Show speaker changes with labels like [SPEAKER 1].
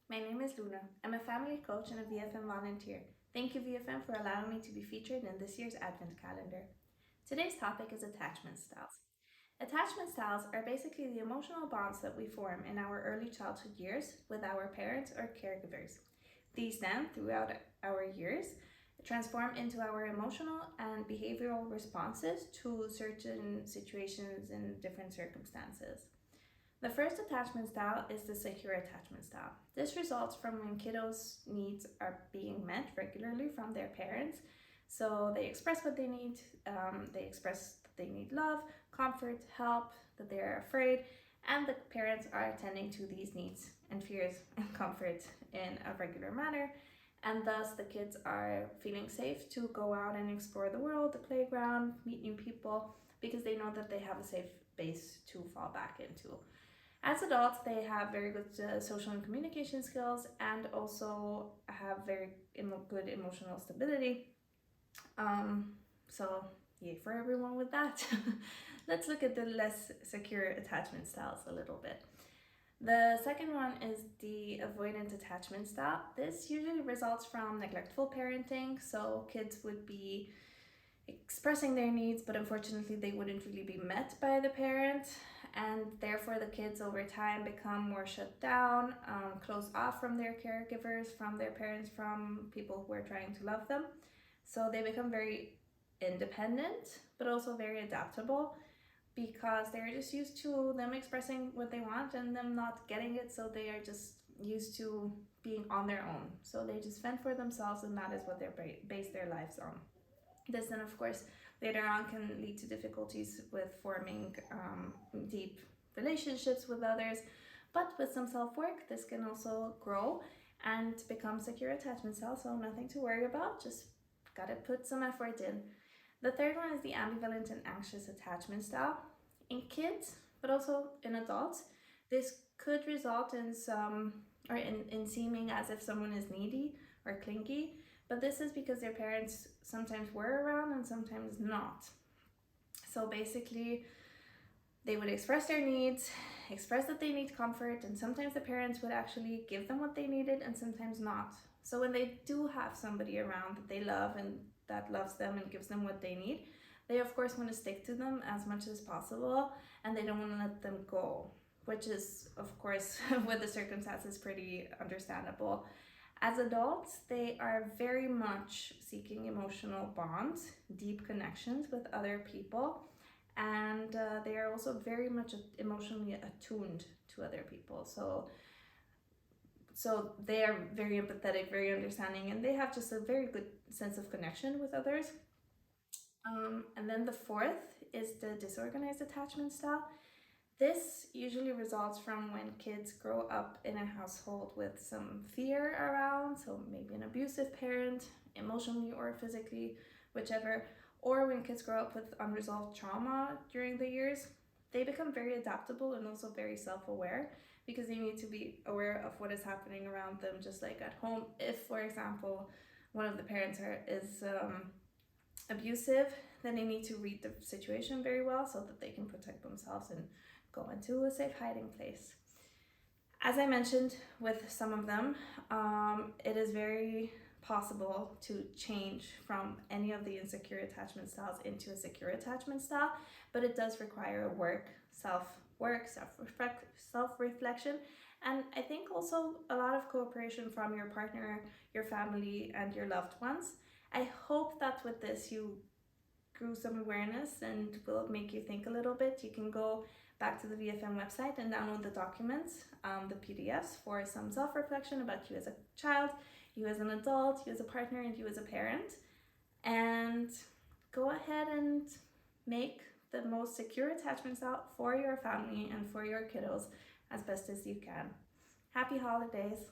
[SPEAKER 1] My name is Luna. I'm a family coach and a VFN volunteer. Thank you, VFN, for allowing me to be featured in this year's Advent calendar. Today's topic is attachment styles. Attachment styles are basically the emotional bonds that we form in our early childhood years with our parents or caregivers. These then, throughout our years, transform into our emotional and behavioral responses to certain situations and different circumstances. The first attachment style is the secure attachment style. This results from when kiddos' needs are being met regularly from their parents. So they express what they need, they express that they need love, comfort, help, that they're afraid, and the parents are attending to these needs and fears and comfort in a regular manner. And thus, the kids are feeling safe to go out and explore the world, the playground, meet new people, because they know that they have a safe base to fall back into. As adults, they have very good social and communication skills and also have very good emotional stability. So, yay for everyone with that. Let's look at the less secure attachment styles a little bit. The second one is the avoidant attachment style. This usually results from neglectful parenting, so kids would be expressing their needs, but unfortunately they wouldn't really be met by the parent, and therefore the kids over time become more shut down, closed off from their caregivers, from their parents, from people who are trying to love them. So they become very independent, but also very adaptable because they're just used to them expressing what they want and them not getting it, so they are just used to being on their own. So they just fend for themselves, and that is what they base their lives on. This then, of course, later on can lead to difficulties with forming deep relationships with others. But with some self-work, this can also grow and become secure attachment style, so nothing to worry about, just gotta put some effort in. The third one is the ambivalent and anxious attachment style. In kids, but also in adults, this could result in in seeming as if someone is needy or clingy, but this is because their parents sometimes were around and sometimes not. So basically, they would express their needs, express that they need comfort, and sometimes the parents would actually give them what they needed and sometimes not. So when they do have somebody around that they love and that loves them and gives them what they need, they of course want to stick to them as much as possible, and they don't want to let them go, which is of course with the circumstances pretty understandable. As adults, they are very much seeking emotional bonds, deep connections with other people, and they are also very much emotionally attuned to other people. So they are very empathetic, very understanding, and they have just a very good sense of connection with others. And then the fourth is the disorganized attachment style. This usually results from when kids grow up in a household with some fear around, so maybe an abusive parent, emotionally or physically, whichever, or when kids grow up with unresolved trauma during the years. They become very adaptable and also very self-aware because they need to be aware of what is happening around them, just like at home. If, for example, one of the parents is abusive, then they need to read the situation very well so that they can protect themselves and go into a safe hiding place. As I mentioned with some of them, it is very possible to change from any of the insecure attachment styles into a secure attachment style, but it does require self-work, self-reflection, and I think also a lot of cooperation from your partner, your family, and your loved ones. I hope that with this you grew some awareness and will make you think a little bit. You can go back to the VFN website and download the documents, the PDFs, for some self-reflection about you as a child, you as an adult, you as a partner, and you as a parent. And go ahead and make the most secure attachments out for your family and for your kiddos as best as you can. Happy holidays!